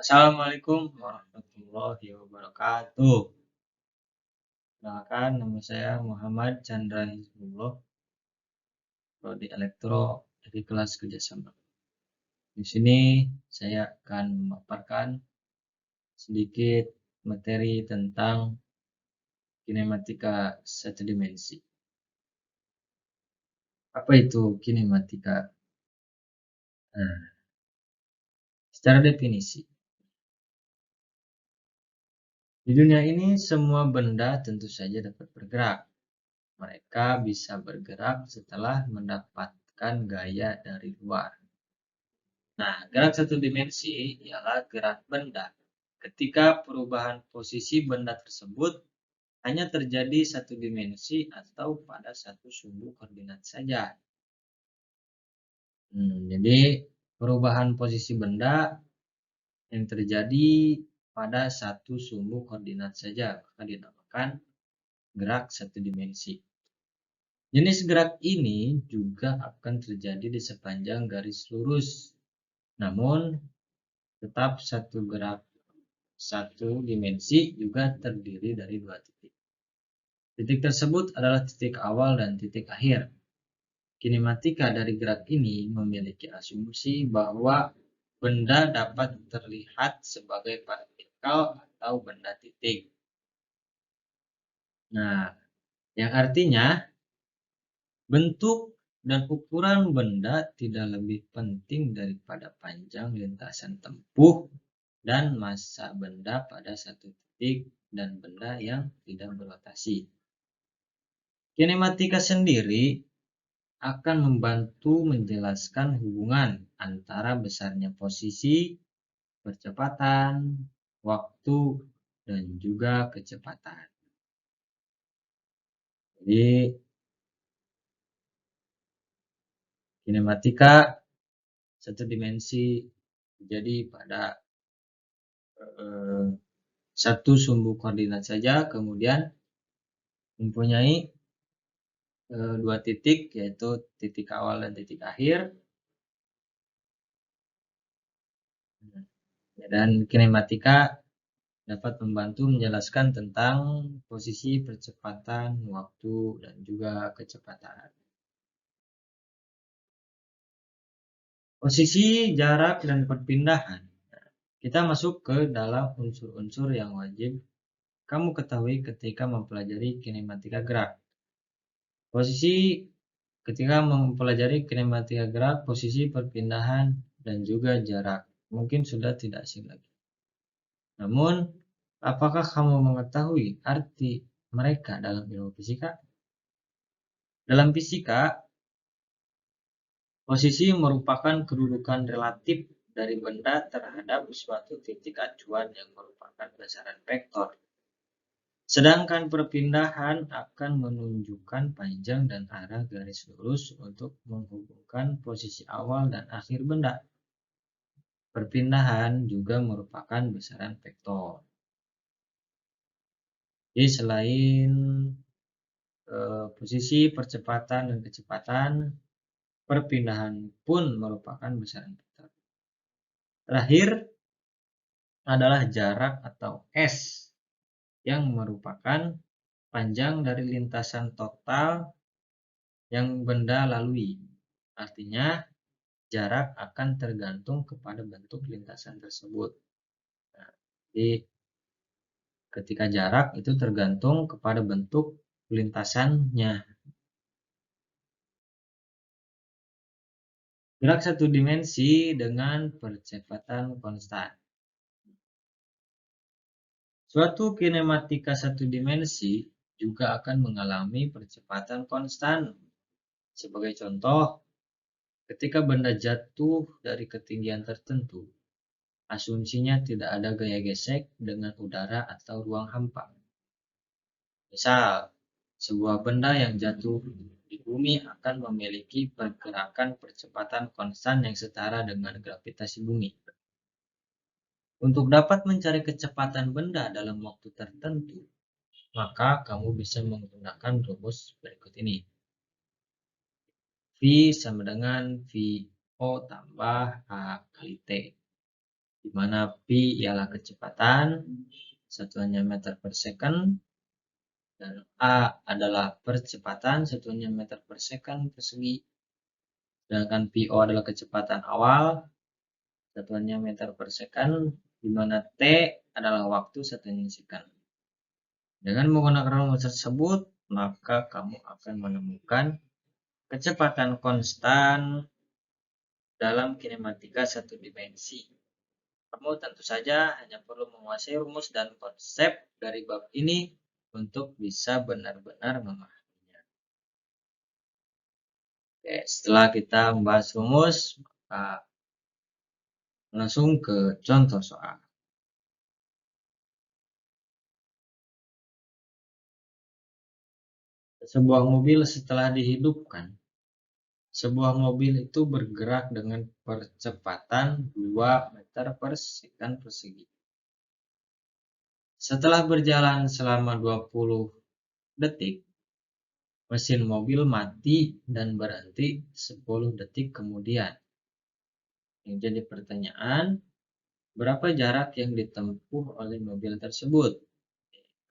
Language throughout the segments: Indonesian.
Assalamualaikum warahmatullahi wabarakatuh. Perkenalkan, nama saya Muhammad Chandra Hizbullah, prodi Elektro dari kelas kerjasama. Di sini saya akan memaparkan sedikit materi tentang kinematika satu dimensi. Apa itu kinematika? Nah, secara definisi, di dunia ini semua benda tentu saja dapat bergerak. Mereka bisa bergerak setelah mendapatkan gaya dari luar. Nah, gerak satu dimensi ialah gerak benda. Ketika perubahan posisi benda tersebut hanya terjadi satu dimensi atau pada satu sumbu koordinat saja. Jadi, perubahan posisi benda yang terjadi pada satu sumbu koordinat saja, maka dinamakan gerak satu dimensi. Jenis gerak ini juga akan terjadi di sepanjang garis lurus. Namun, tetap satu dimensi juga terdiri dari dua titik. Titik tersebut adalah titik awal dan titik akhir. Kinematika dari gerak ini memiliki asumsi bahwa benda dapat terlihat sebagai partikel atau benda titik. Nah, yang artinya bentuk dan ukuran benda tidak lebih penting daripada panjang lintasan tempuh dan massa benda pada satu titik dan benda yang tidak berotasi. Kinematika sendiri akan membantu menjelaskan hubungan antara besarnya posisi, percepatan, waktu, dan juga kecepatan. Jadi, kinematika satu dimensi jadi pada satu sumbu koordinat saja, kemudian mempunyai dua titik, yaitu titik awal dan titik akhir. Dan kinematika dapat membantu menjelaskan tentang posisi, percepatan, waktu, dan juga kecepatan. Posisi, jarak, dan perpindahan. Kita masuk ke dalam unsur-unsur yang wajib kamu ketahui ketika mempelajari kinematika gerak. Posisi, ketika mempelajari kinematika gerak, posisi, perpindahan, dan juga jarak mungkin sudah tidak asing lagi. Namun, apakah kamu mengetahui arti mereka dalam ilmu fisika? Dalam fisika, posisi merupakan kedudukan relatif dari benda terhadap suatu titik acuan yang merupakan besaran vektor. Sedangkan perpindahan akan menunjukkan panjang dan arah garis lurus untuk menghubungkan posisi awal dan akhir benda. Perpindahan juga merupakan besaran vektor. Jadi selain posisi, percepatan, dan kecepatan, perpindahan pun merupakan besaran vektor. Terakhir adalah jarak atau S, yang merupakan panjang dari lintasan total yang benda lalui. Artinya, jarak akan tergantung kepada bentuk lintasan tersebut. Nah, jadi, ketika jarak itu tergantung kepada bentuk lintasannya. Gerak satu dimensi dengan percepatan konstan. Suatu kinematika satu dimensi juga akan mengalami percepatan konstan. Sebagai contoh, ketika benda jatuh dari ketinggian tertentu, asumsinya tidak ada gaya gesek dengan udara atau ruang hampa. Misal, sebuah benda yang jatuh di bumi akan memiliki pergerakan percepatan konstan yang setara dengan gravitasi bumi. Untuk dapat mencari kecepatan benda dalam waktu tertentu, maka kamu bisa menggunakan rumus berikut ini. V sama dengan VO tambah A kali T. di mana Pi ialah kecepatan, satuannya meter per second, dan A adalah percepatan, satuannya meter per second persegi, sedangkan PO adalah kecepatan awal, satuannya meter per second, di mana T adalah waktu, satuannya second. Dengan menggunakan rumus tersebut, maka kamu akan menemukan kecepatan konstan dalam kinematika satu dimensi. Kamu tentu saja hanya perlu menguasai rumus dan konsep dari bab ini untuk bisa benar-benar memahaminya. Oke, setelah kita membahas rumus, maka langsung ke contoh soal. Sebuah mobil setelah dihidupkan. Sebuah mobil itu bergerak dengan percepatan 2 meter per second persegi. Setelah berjalan selama 20 detik, mesin mobil mati dan berhenti 10 detik kemudian. Yang jadi pertanyaan, berapa jarak yang ditempuh oleh mobil tersebut?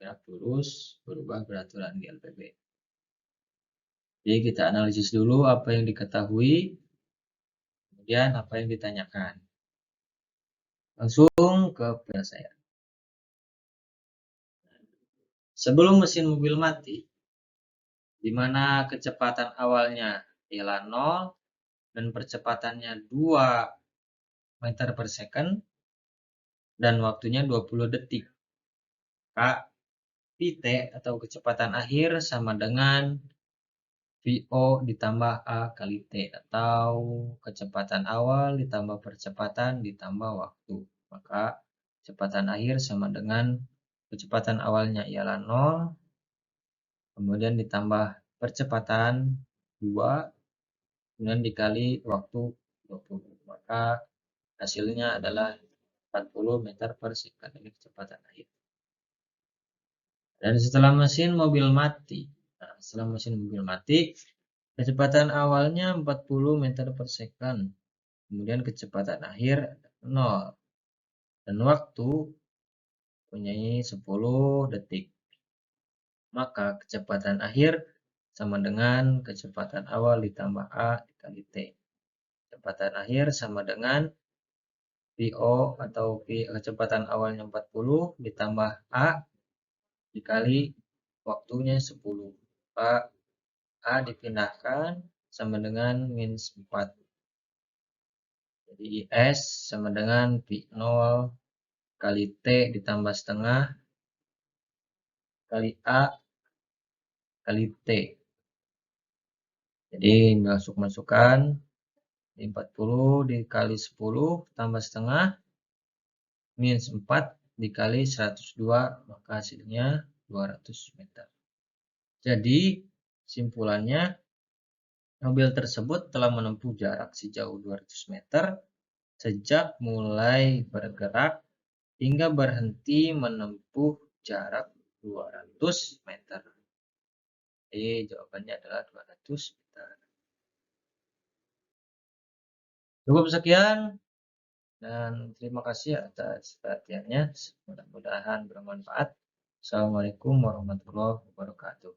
Gerak lurus berubah beraturan di LPB. Jadi kita analisis dulu apa yang diketahui, kemudian apa yang ditanyakan. Langsung ke penyelesaian. Sebelum mesin mobil mati, di mana kecepatan awalnya ialah 0 dan percepatannya 2 meter per second dan waktunya 20 detik. K Pt atau kecepatan akhir sama dengan VO ditambah A kali T atau kecepatan awal ditambah percepatan ditambah waktu. Maka kecepatan akhir sama dengan kecepatan awalnya ialah 0, kemudian ditambah percepatan 2, kemudian dikali waktu 20. Maka hasilnya adalah 40 meter per second. Ini kecepatan akhir. Dan setelah mesin mobil mati, kecepatan awalnya 40 meter per second, kemudian kecepatan akhir 0, dan waktu punya 10 detik. Maka kecepatan akhir sama dengan kecepatan awal ditambah A dikali T. Kecepatan akhir sama dengan VO atau kecepatan awalnya 40 ditambah A dikali waktunya 10. Maka A dipindahkan sama dengan minus 4. Jadi IS sama dengan V0 kali T ditambah setengah kali A kali T. Jadi masukkan 40 dikali 10 tambah setengah minus 4 dikali 102, maka hasilnya 200 meter. Jadi simpulannya, mobil tersebut telah menempuh jarak sejauh 200 meter sejak mulai bergerak hingga berhenti menempuh jarak 200 meter. Jadi jawabannya adalah 200 meter. Cukup sekian dan terima kasih atas perhatiannya. Mudah-mudahan bermanfaat. Assalamualaikum warahmatullahi wabarakatuh.